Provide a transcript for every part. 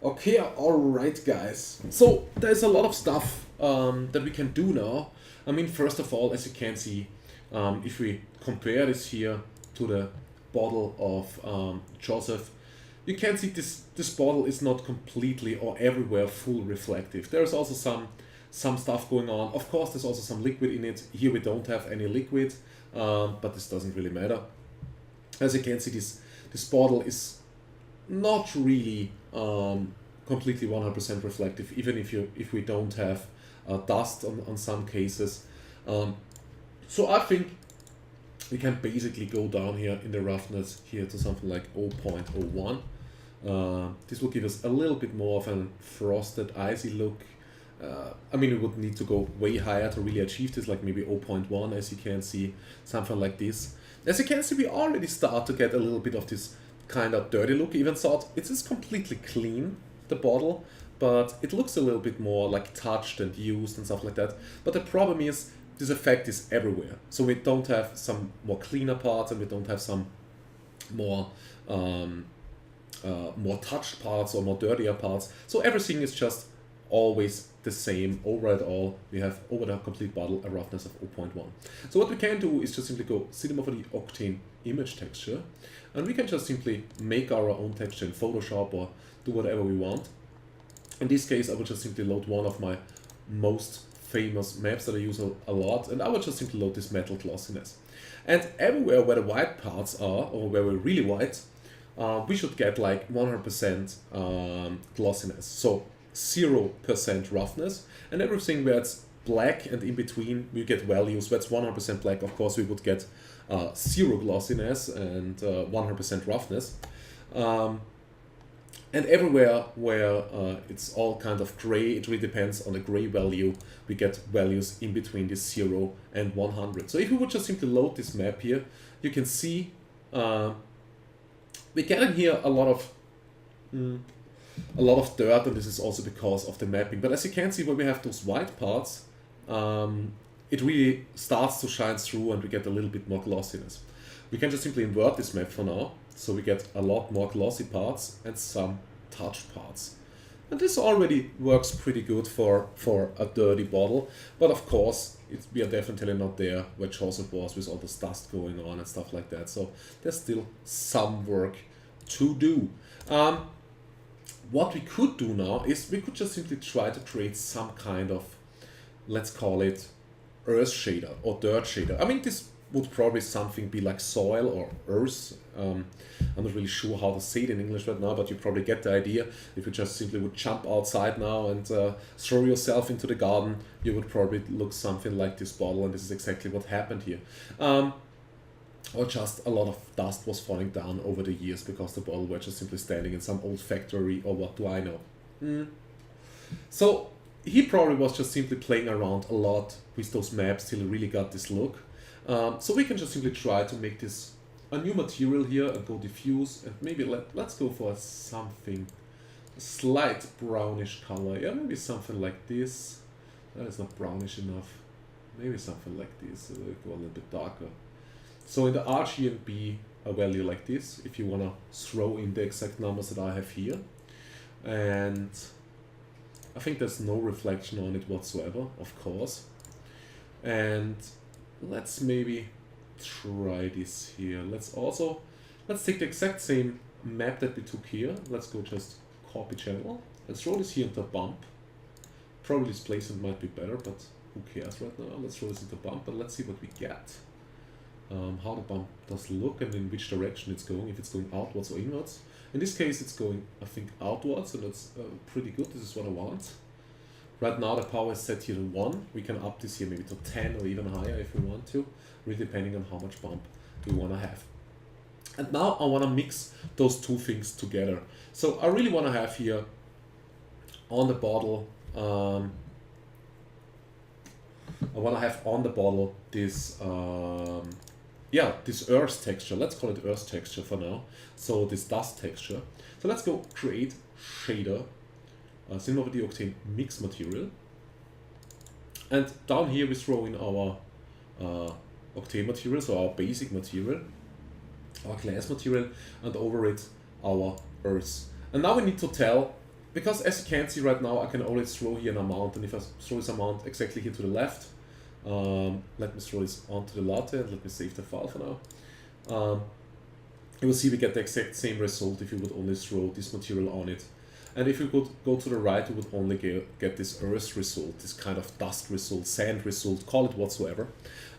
Okay, alright guys. So there's a lot of stuff that we can do now. I mean, first of all, as you can see, if we compare this here to the bottle of Joseph, you can see this bottle is not completely or everywhere full reflective. There's also some stuff going on. Of course, there's also some liquid in it. Here we don't have any liquid, but this doesn't really matter. As you can see, this bottle is not really completely 100% reflective, even if we don't have dust on some cases. So I think we can basically go down here in the roughness here to something like 0.01. This will give us a little bit more of a frosted, icy look. I mean, we would need to go way higher to really achieve this, like maybe 0.1, as you can see, something like this. As you can see, we already start to get a little bit of this kind of dirty look, even though it is completely clean, the bottle, but it looks a little bit more like touched and used and stuff like that. But the problem is, this effect is everywhere. So we don't have some more cleaner parts and we don't have some more more touched parts or more dirtier parts. So everything is just always the same over it all. We have over the complete bottle a roughness of 0.1. So what we can do is just simply go cinema for the octane image texture, and we can just simply make our own texture in Photoshop or do whatever we want. In this case, I will just simply load one of my most famous maps that I use a lot, and I will just simply load this metal glossiness. And everywhere where the white parts are, or where we're really white, we should get like 100% glossiness. So 0% roughness, and everything where it's black and in between we get values where it's 100% black. Of course we would get 0 glossiness and 100% roughness, and everywhere where it's all kind of gray, it really depends on the gray value, we get values in between this 0 and 100. So if we would just simply load this map here, you can see we get in here a lot of dirt, and this is also because of the mapping. But as you can see, where we have those white parts, it really starts to shine through and we get a little bit more glossiness. We can just simply invert this map for now, so we get a lot more glossy parts and some touched parts. And this already works pretty good for a dirty bottle, but of course we are definitely not there where Joseph was with all this dust going on and stuff like that. So there's still some work to do. What we could do now is we could just simply try to create some kind of, let's call it earth shader or dirt shader. I mean, this would probably something be like soil or earth. I'm not really sure how to say it in English right now, but you probably get the idea. If you just simply would jump outside now and throw yourself into the garden, you would probably look something like this bottle, and this is exactly what happened here. Or just a lot of dust was falling down over the years because the bottle were just simply standing in some old factory, or what do I know. So he probably was just simply playing around a lot with those maps till he really got this look. So we can just simply try to make this a new material here and go diffuse, and maybe let's go for something, a slight brownish color. Yeah, maybe something like this. That is not brownish enough. Maybe something like this. So we'll go a little bit darker. So in the RGB, a value like this, if you want to throw in the exact numbers that I have here. And I think there's no reflection on it whatsoever, of course. And let's maybe try this here. Let's take the exact same map that we took here. Let's go just copy channel. Let's throw this here into bump. Probably this placement might be better, but who cares right now? Let's throw this into bump and let's see what we get. How the bump does look and in which direction it's going, if it's going outwards or inwards. In this case it's going, I think, outwards, and that's pretty good. This is what I want. Right now the power is set here to 1. We can up this here maybe to 10 or even higher if we want to, really depending on how much bump we want to have. And now I want to mix those two things together. So I really want to have here on the bottle, this this earth texture. Let's call it earth texture for now. So this dust texture. So let's go create shader, cinema over the octane mix material. And down here we throw in our octane material, so our basic material, our glass material, and over it our earth. And now we need to tell because as you can see right now, I can only throw here an amount, and if I throw this amount exactly here to the left, let me throw this onto the latte and let me save the file for now. You will see we get the exact same result if you would only throw this material on it. And if you could go to the right, you would only get this earth result, this kind of dust result, sand result, call it whatsoever.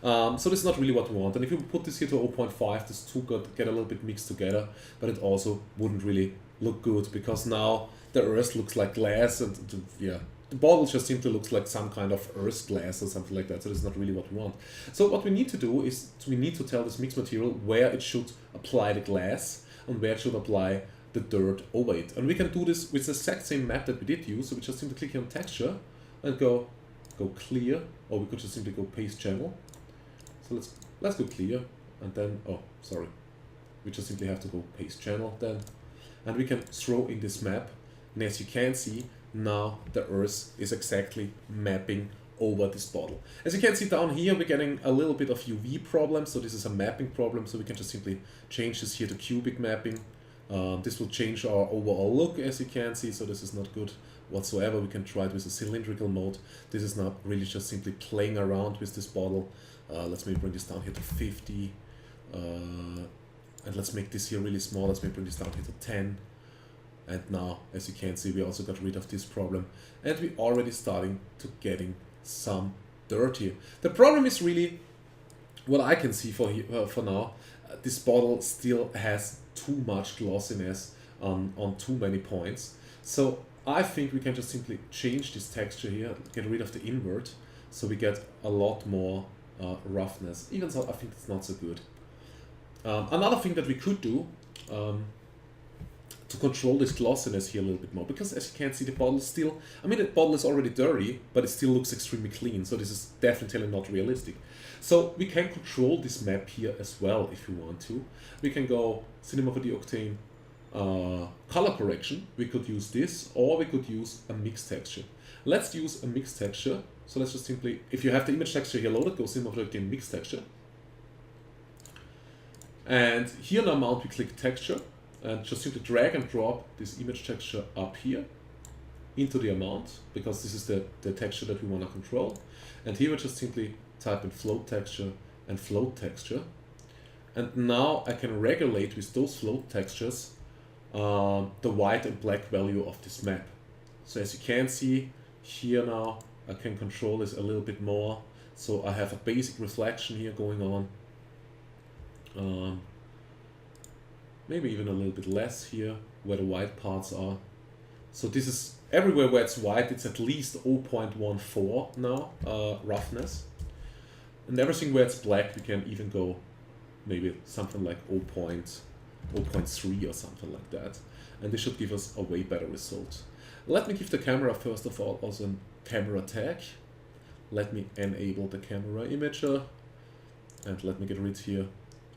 So this is not really what we want. And if you put this here to 0.5, this two get a little bit mixed together, but it also wouldn't really look good because now the earth looks like glass, and yeah, the bottle just simply looks like some kind of earth glass or something like that. So that's not really what we want. So what we need to do is we need to tell this mixed material where it should apply the glass and where it should apply the dirt over it. And we can do this with the exact same map that we did use. So we just simply click here on texture and go clear, or we could just simply go paste channel. So let's go clear, and then, oh, sorry. We just simply have to go paste channel then. And we can throw in this map. And as you can see, now the earth is exactly mapping over this bottle. As you can see down here, we're getting a little bit of UV problem. So this is a mapping problem. So we can just simply change this here to cubic mapping. This will change our overall look, as you can see, so this is not good whatsoever. We can try it with a cylindrical mode. This is not really just simply playing around with this bottle. Let's maybe bring this down here to 50. And let's make this here really small. Let's maybe bring this down here to 10. And now, as you can see, we also got rid of this problem. And we're already starting to getting some dirt here. The problem is really, what I can see for now, this bottle still has too much glossiness on too many points. So I think we can just simply change this texture here, get rid of the invert, so we get a lot more roughness. Even so, I think it's not so good. Another thing that we could do to control this glossiness here a little bit more, because as you can see, the bottle still, I mean, the bottle is already dirty, but it still looks extremely clean, so this is definitely not realistic. So we can control this map here as well if you want to. We can go Cinema 4D Octane color correction. We could use this, or we could use a mixed texture. Let's use a mixed texture. So let's just simply, if you have the image texture here loaded, go Cinema 4D Octane mixed texture. And here in the amount we click texture and just simply drag and drop this image texture up here into the amount, because this is the texture that we want to control. And here we just simply type in float texture and float texture. And now I can regulate with those float textures the white and black value of this map. So as you can see here now, I can control this a little bit more. So I have a basic reflection here going on. Maybe even a little bit less here where the white parts are. So this is everywhere where it's white, it's at least 0.14 now roughness. And everything where it's black, we can even go maybe something like 0.3 or something like that. And this should give us a way better result. Let me give the camera, first of all, also a camera tag. Let me enable the camera imager. And let me get rid here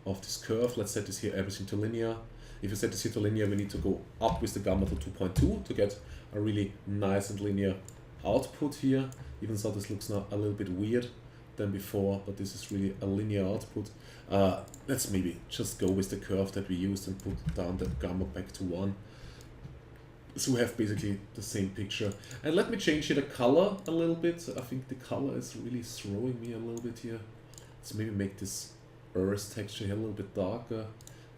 of this curve. Let's set this here everything to linear. If you set this here to linear, we need to go up with the gamma to 2.2 to get a really nice and linear output here. Even though this looks now a little bit weird than before, but this is really a linear output. Let's maybe just go with the curve that we used and put down the gamma back to 1. So we have basically the same picture. And let me change here the color a little bit. I think the color is really throwing me a little bit here. Let's maybe make this earth texture here a little bit darker.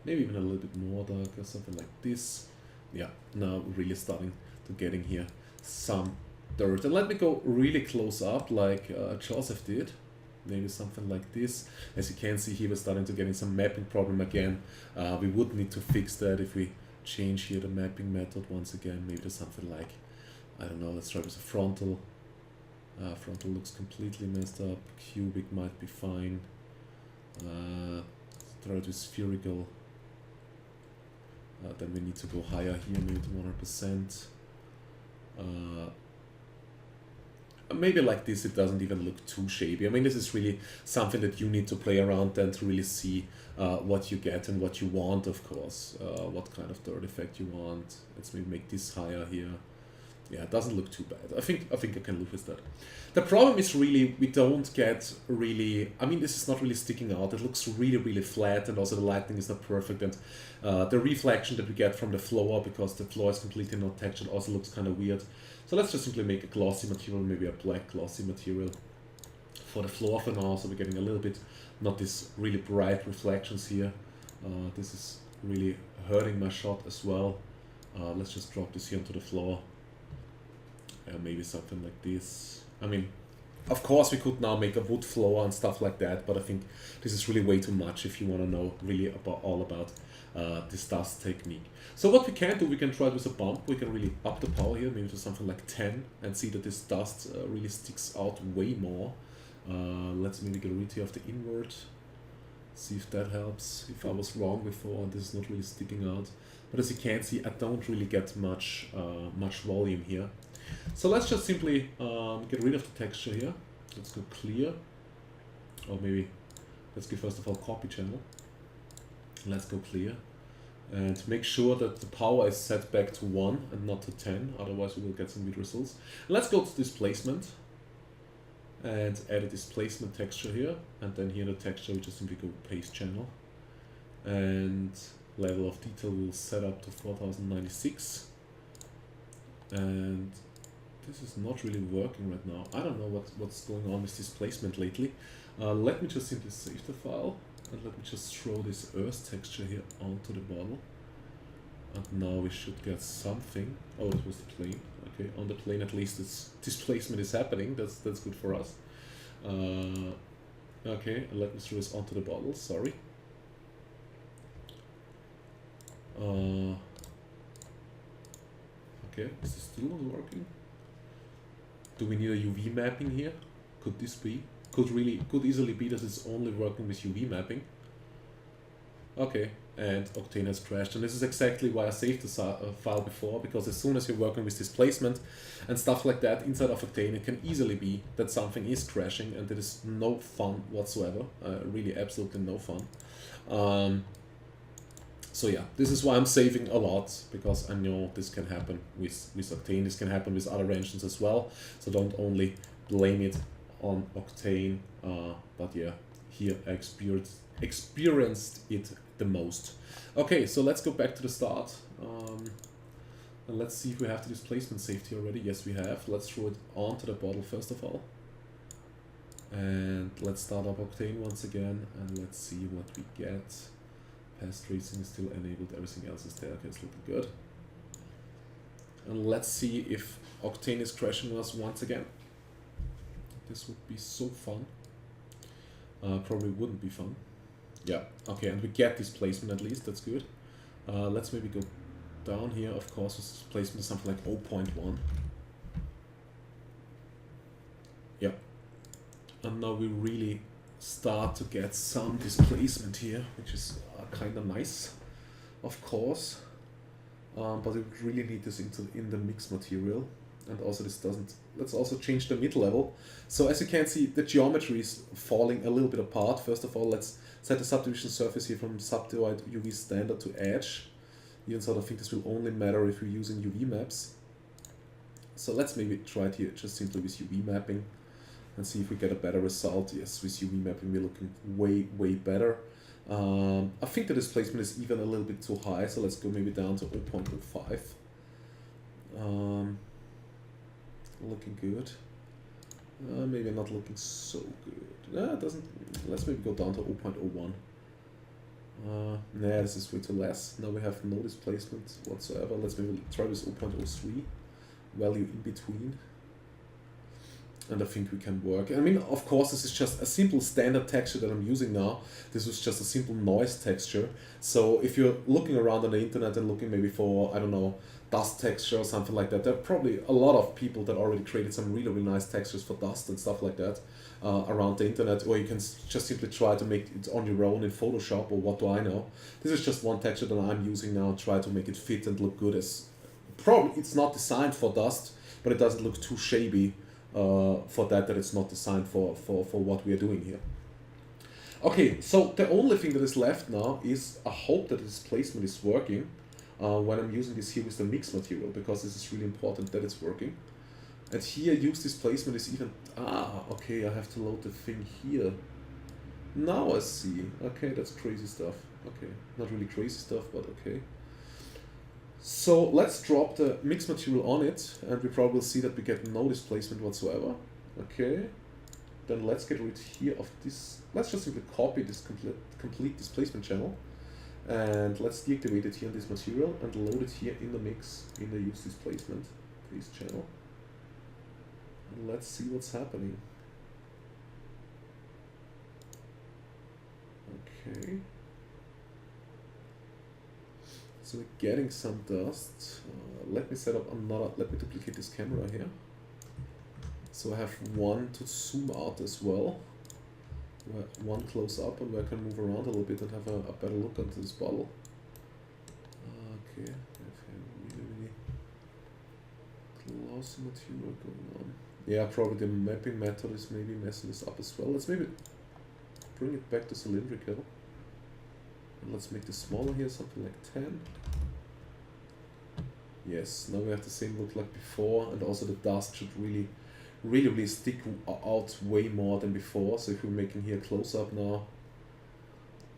Maybe even a little bit more darker, something like this. Yeah, now we're really starting to getting here some dirt. And let me go really close up like Joseph did. Maybe something like this. As you can see here, we're starting to get in some mapping problem again. We would need to fix that if we change here the mapping method once again. Maybe there's something like, I don't know, let's try with a frontal. Frontal looks completely messed up. Cubic might be fine. Try it with spherical. Then we need to go higher here, maybe to 100%. Maybe like this, it doesn't even look too shady. I mean, this is really something that you need to play around then to really see what you get and what you want, of course. What kind of dirt effect you want. Let's maybe make this higher here. Yeah, it doesn't look too bad. I think I can live with that. The problem is really we don't get really. I mean, this is not really sticking out. It looks really flat, and also the lighting is not perfect, and the reflection that we get from the floor, because the floor is completely not textured, also looks kind of weird. So let's just simply make a glossy material, maybe a black glossy material for the floor for now. So we're getting a little bit, not this really bright reflections here. This is really hurting my shot as well. Let's just drop this here onto the floor. Maybe something like this. I mean, of course we could now make a wood floor and stuff like that, but I think this is really way too much if you want to know really all about this dust technique. So what we can do, we can try it with a bump. We can really up the power here, maybe to something like 10, and see that this dust really sticks out way more. Let's maybe get rid here of the invert. See if that helps. If I was wrong before and this is not really sticking out. But as you can see, I don't really get much volume here. So let's just simply get rid of the texture here. Let's go clear. Or maybe let's go first of all copy channel. Let's go clear. And make sure that the power is set back to 1 and not to 10. Otherwise we will get some weird results. Let's go to displacement. And add a displacement texture here. And then here in the texture we just simply go paste channel. And level of detail will set up to 4096. And this is not really working right now. I don't know what's going on with displacement lately. Let me just simply save the file and let me just throw this earth texture here onto the bottle. And now we should get something. Oh, it was the plane. Okay, on the plane at least its displacement is happening. That's good for us. Okay, let me throw this onto the bottle. Sorry. Okay, is this still not working? Do we need a UV mapping here? Could this be? Could easily be that it's only working with UV mapping. Okay, and Octane has crashed, and this is exactly why I saved the file before, because as soon as you're working with displacement and stuff like that inside of Octane, it can easily be that something is crashing, and it is no fun whatsoever. Really, absolutely no fun. So yeah, this is why I'm saving a lot, because I know this can happen with Octane, this can happen with other engines as well, so don't only blame it on Octane, but yeah, here I experienced it the most. Okay, so let's go back to the start, and let's see if we have the displacement saved here already. Yes, we have. Let's throw it onto the bottle first of all, and let's start up Octane once again, and let's see what we get. Path tracing is still enabled, everything else is there. Okay, it's looking good. And let's see if Octane is crashing us once again. This would be so fun. Probably wouldn't be fun. Yeah, okay, and we get displacement at least, that's good. Let's maybe go down here, of course, with displacement is something like 0.1. Yeah. And now we really start to get some displacement here, which is kind of nice, of course, but we really need this in the mix material, and also this doesn't. Let's also change the mid level. So as you can see, the geometry is falling a little bit apart. First of all, let's set the subdivision surface here from subdivide UV standard to edge. You sort of think this will only matter if we're using UV maps. So let's maybe try it here just simply with UV mapping and see if we get a better result. Yes, with UV mapping we're looking way better. I think the displacement is even a little bit too high, so let's go maybe down to 0.05. Looking good. Maybe not looking so good. It doesn't. Let's maybe go down to 0.01. Nah, this is way too less. Now we have no displacement whatsoever. Let's maybe try with 0.03 value in between. And I think we can work. I mean, of course, this is just a simple standard texture that I'm using now. This was just a simple noise texture. So if you're looking around on the internet and looking maybe for, I don't know, dust texture or something like that, there are probably a lot of people that already created some really nice textures for dust and stuff like that around the internet. Or you can just simply try to make it on your own in Photoshop, or what do I know. This is just one texture that I'm using now, try to make it fit and look good. As probably it's not designed for dust, but it doesn't look too shabby. For that it's not designed for what we are doing here. Okay, so the only thing that is left now is I hope that the displacement is working. when I'm using this here with the mix material, because this is really important that it's working. And here use displacement is even, okay, I have to load the thing here. Now I see. Okay, that's crazy stuff. Okay, not really crazy stuff, but okay. So let's drop the mix material on it, and we probably see that we get no displacement whatsoever. Okay, then let's get rid here of this. Let's just simply copy this complete displacement channel, and let's deactivate it here in this material and load it here in the mix, in the use displacement, this channel. And let's see what's happening. Okay. So we're getting some dust. Let me set up another, let me duplicate this camera here. So I have one to zoom out as well. One close up and where I can move around a little bit and have a better look into this bottle. Okay, I have really glossy material going on. Yeah, probably the mapping method is maybe messing this up as well. Let's maybe bring it back to cylindrical. And let's make this smaller here, something like 10. Yes, now we have the same look like before, and also the dust should really stick out way more than before. So if we're making here close up now,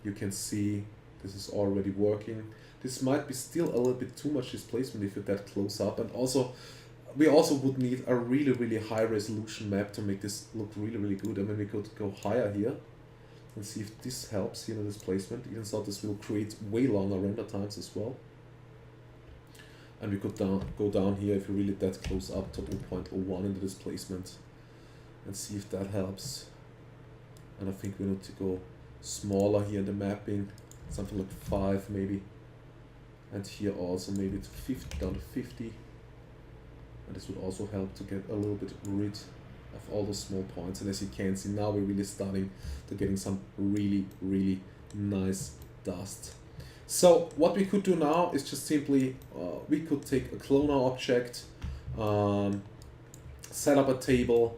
you can see this is already working. This might be still a little bit too much displacement if you're that close up, and also we also would need a really high resolution map to make this look really good. I mean, we could go higher here and see if this helps here in the displacement, even though this will create way longer render times as well. And we could go down here if you're really that close up to 0.01 in the displacement and see if that helps. And I think we need to go smaller here in the mapping, something like 5 maybe. And here also maybe to 50, down to 50. And this would also help to get a little bit rid of all those small points. And as you can see, now we're really starting to getting some really nice dust. So what we could do now is just simply, we could take a cloner object, set up a table,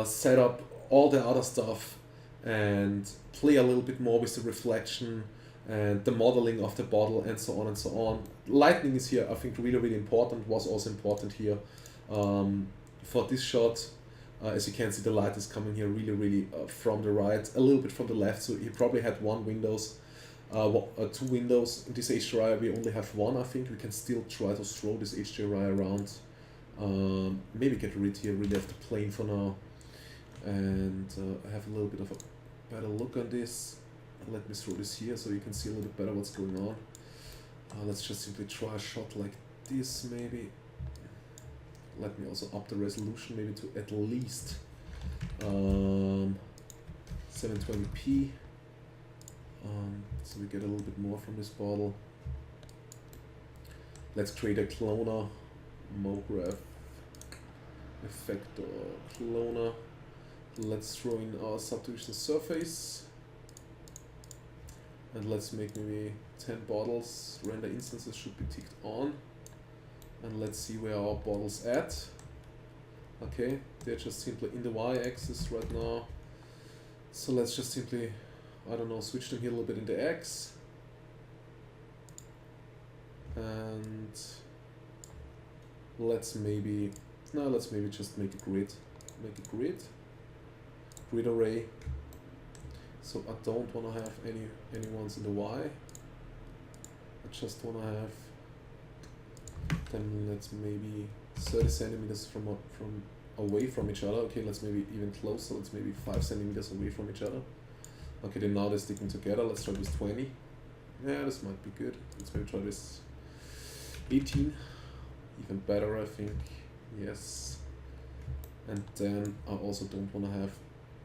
set up all the other stuff, and play a little bit more with the reflection and the modeling of the bottle and so on and so on. Lightning is here, I think, really important, was also important here for this shot. As you can see, the light is coming here really from the right, a little bit from the left, so he probably had two windows in this HDRI. We only have one. I think we can still try to throw this HDRI around, maybe get rid here really of the plane for now, and have a little bit of a better look on this. Let me throw this here so you can see a little bit better what's going on. Let's just simply try a shot like this maybe. Let me also up the resolution maybe to at least 720p. So we get a little bit more from this bottle. Let's create a cloner, MoGraph, effector, cloner. Let's throw in our subdivision surface. And let's make maybe 10 bottles. Render instances should be ticked on. And let's see where our bottles at. Okay, they're just simply in the y-axis right now. So let's just simply, I don't know, switch them here a little bit in the X. And let's maybe just make a grid. Grid array. So I don't want to have any ones in the Y. I just want to have, then let's maybe 30 centimeters from away from each other. Okay, let's maybe even closer. Let's maybe 5 centimeters away from each other. Okay, then now they're sticking together. Let's try this 20. Yeah, this might be good. Let's maybe try this 18. Even better, I think. Yes. And then I also don't want to have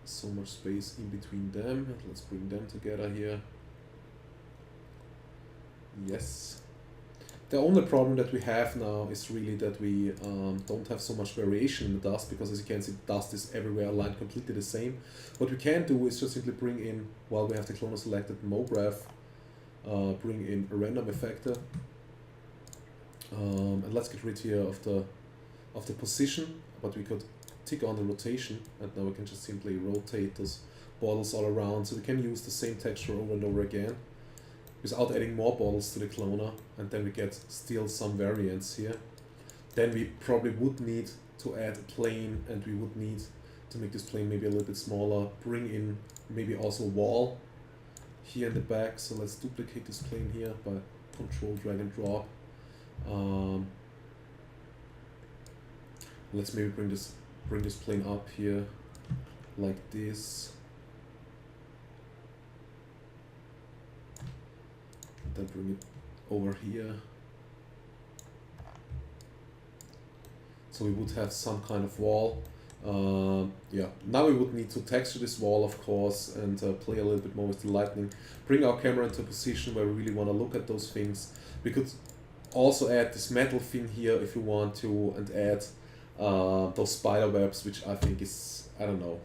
so much space in between them. Let's bring them together here. Yes. The only problem that we have now is really that we don't have so much variation in the dust, because as you can see, the dust is everywhere aligned completely the same. What we can do is just simply bring in, while we have the cloner selected, MoGraph, bring in a random effector, and let's get rid here of the position, but we could tick on the rotation, and now we can just simply rotate those bottles all around, so we can use the same texture over and over again. without adding more bottles to the cloner, and then we get still some variants here. Then we probably would need to add a plane, and we would need to make this plane maybe a little bit smaller, bring in maybe also a wall here in the back. So let's duplicate this plane here by control drag and drop. Let's maybe bring this plane up here like this. Then bring it over here. So we would have some kind of wall. Yeah, now we would need to texture this wall, of course, and play a little bit more with the lighting. Bring our camera into a position where we really want to look at those things. We could also add this metal thing here if you want to, and add those spider webs, which I think is, I don't know.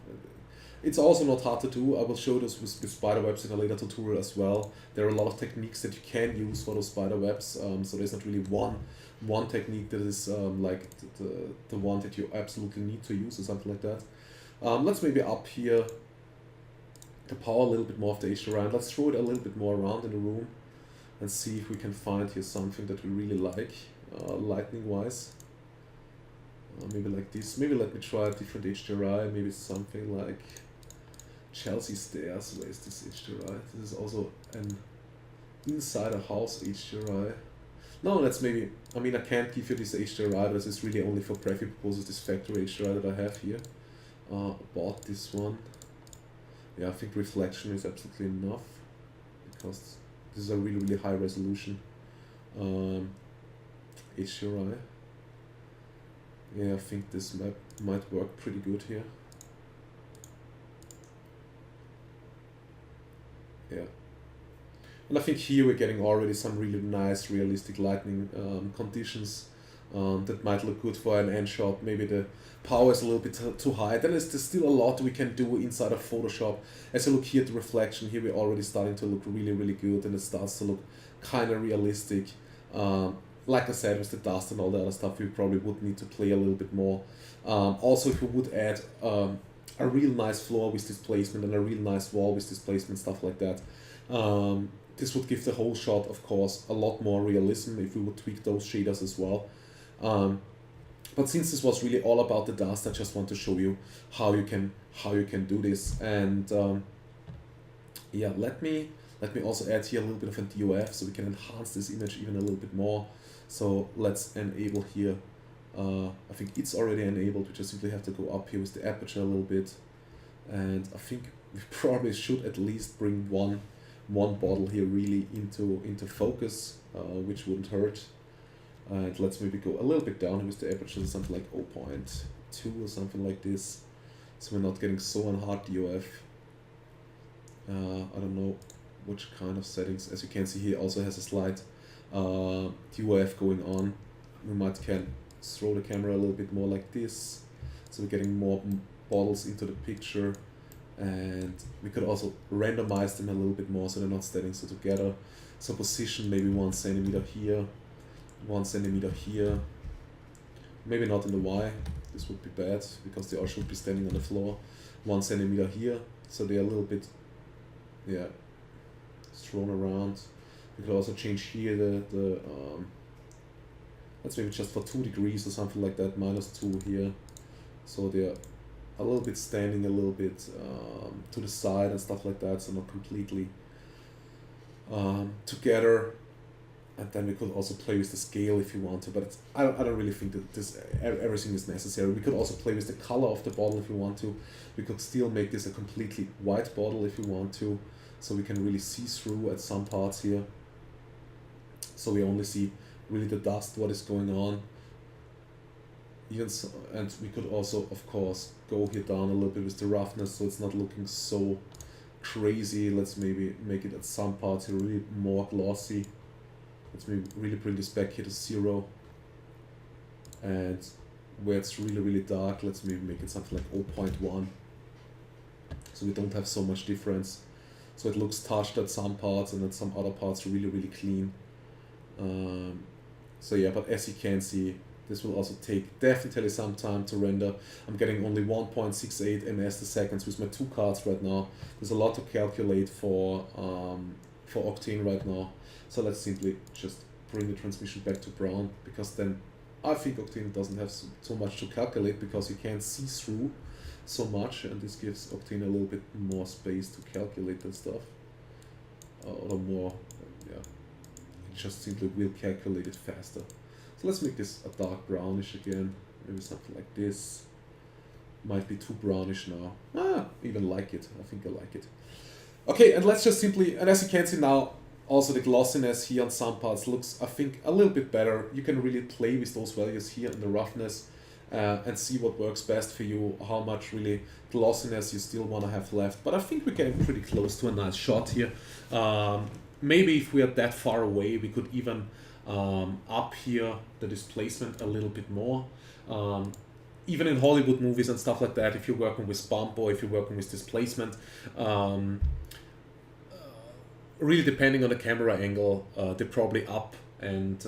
It's also not hard to do. I will show this with spider webs in a later tutorial as well. There are a lot of techniques that you can use for those spider webs, so there's not really one technique that is like the one that you absolutely need to use or something like that. Let's maybe up here the power a little bit more of the HDRI. Let's throw it a little bit more around in the room and see if we can find here something that we really like, lightning wise. Maybe like this. Maybe let me try a different HDRI. Maybe something like Chelsea Stairs. Where is this HDRI? This is also an inside a house HDRI. No, that's maybe, I mean, I can't give you this HDRI, this is really only for preview purposes, this factory HDRI that I have here. Bought this one. Yeah, I think reflection is absolutely enough, because this is a really, really high resolution HDRI. Yeah, I think this map might work pretty good here. Yeah. And I think here we're getting already some really nice realistic lighting conditions that might look good for an end shot. Maybe the power is a little bit too high. Then there's still a lot we can do inside of Photoshop. As I look here at the reflection, here we're already starting to look really, really good, and it starts to look kind of realistic. Like I said, with the dust and all the other stuff, we probably would need to play a little bit more. Also, if we would add a real nice floor with displacement and a real nice wall with displacement, stuff like that, this would give the whole shot, of course, a lot more realism if we would tweak those shaders as well. But since this was really all about the dust, I just want to show you how you can do this. And yeah, let me also add here a little bit of a DOF so we can enhance this image even a little bit more. So let's enable here. I think it's already enabled. We just simply have to go up here with the aperture a little bit, and I think we probably should at least bring one bottle here really into focus, which wouldn't hurt. And let's maybe go a little bit down with the aperture, something like 0.2 or something like this, so we're not getting so on hard DOF. I don't know which kind of settings. As you can see here, also has a slight DOF going on. We might can throw the camera a little bit more like this, so we're getting more bottles into the picture. And we could also randomize them a little bit more so they're not standing so together. So position maybe 1 centimeter here, 1 centimeter here, maybe not in the Y, this would be bad because they all should be standing on the floor. 1 centimeter here, so they're a little bit, yeah, thrown around. We could also change here the let's maybe just for 2 degrees or something like that, -2 here, so they're a little bit standing a little bit to the side and stuff like that, so not completely together. And then we could also play with the scale if you want to, but it's, I don't really think that this everything is necessary. We could also play with the color of the bottle if you want to. We could still make this a completely white bottle if you want to, so we can really see through at some parts here. So we only see really the dust, what is going on. Even so, and we could also, of course, go here down a little bit with the roughness, so it's not looking so crazy. Let's maybe make it at some parts here really more glossy. Let's maybe really bring this back here to 0. And where it's really, really dark, let's maybe make it something like 0.1. So we don't have so much difference. So it looks touched at some parts, and at some other parts really, really clean. So yeah, but as you can see, this will also take definitely some time to render. I'm getting only 1.68 ms per second with my 2 cards right now. There's a lot to calculate for for Octane right now. So let's simply just bring the transmission back to brown, because then I think Octane doesn't have so much to calculate, because you can't see through so much, and this gives Octane a little bit more space to calculate and stuff. Or more, yeah, it just simply will calculate it faster. So let's make this a dark brownish again, maybe something like this. Might be too brownish now. Even like it, I think I like it. Okay, and let's just simply, and as you can see now, also the glossiness here on some parts looks, I think, a little bit better. You can really play with those values here in the roughness and see what works best for you, how much really glossiness you still want to have left. But I think we're getting pretty close to a nice shot here. Maybe if we are that far away, we could even up here the displacement a little bit more. Even in Hollywood movies and stuff like that, if you're working with bump or if you're working with displacement, really depending on the camera angle, they probably up and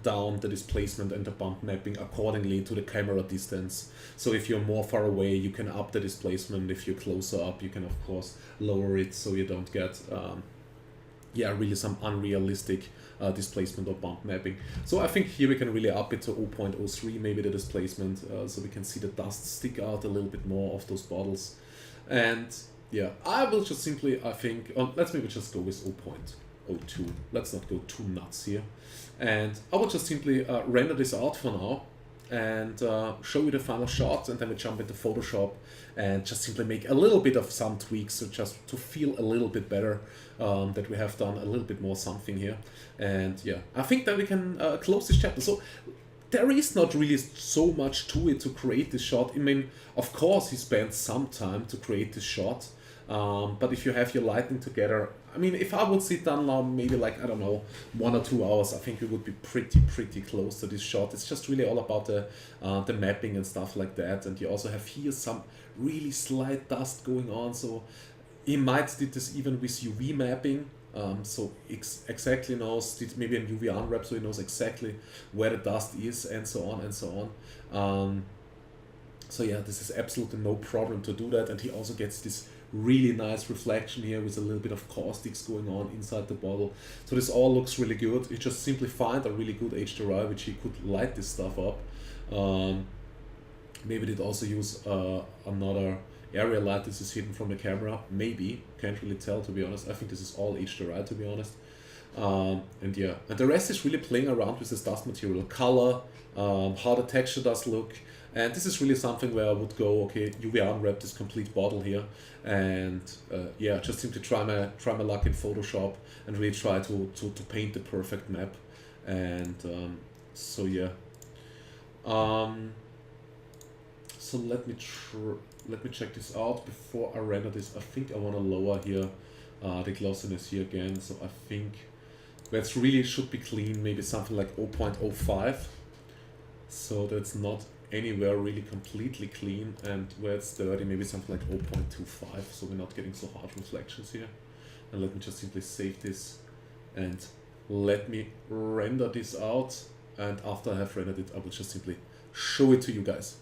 down the displacement and the bump mapping accordingly to the camera distance. So if you're more far away, you can up the displacement. If you're closer up, you can of course lower it, so you don't get really some unrealistic displacement or bump mapping. So I think here we can really up it to 0.03, maybe the displacement, so we can see the dust stick out a little bit more of those bottles. And yeah, I will just simply, I think, let's maybe just go with 0.02. Let's not go too nuts here. And I will just simply render this out for now and show you the final shot, and then we jump into Photoshop and just simply make a little bit of some tweaks, so just to feel a little bit better that we have done a little bit more something here. And yeah, I think that we can close this chapter. So there is not really so much to it to create this shot. I mean, of course he spent some time to create this shot, but if you have your lighting together, I mean, if I would sit down now, maybe like, I don't know, 1 or 2 hours, I think we would be pretty close to this shot. It's just really all about the mapping and stuff like that. And you also have here some really slight dust going on. So he might did this even with UV mapping. So exactly knows, did maybe a UV unwrap, so he knows exactly where the dust is, and so on and so on. So yeah, this is absolutely no problem to do that. And he also gets this really nice reflection here with a little bit of caustics going on inside the bottle. So this all looks really good. You just simply find a really good HDRI which he could light this stuff up. Maybe they'd also use another area light. This is hidden from the camera. Maybe, can't really tell, to be honest. I think this is all HDRI, to be honest. And yeah, and the rest is really playing around with this dust material, color, how the texture does look. And this is really something where I would go, okay, UV unwrap this complete bottle here, and yeah, just simply try my luck in Photoshop and really try to paint the perfect map. And so yeah, so let me check this out before I render this. I think I want to lower here the glossiness here again. So I think that's really should be clean, maybe something like 0.05, so that's not anywhere really completely clean, and where it's dirty, maybe something like 0.25, so we're not getting so harsh reflections here. And let me just simply save this and let me render this out, and after I have rendered it, I will just simply show it to you guys.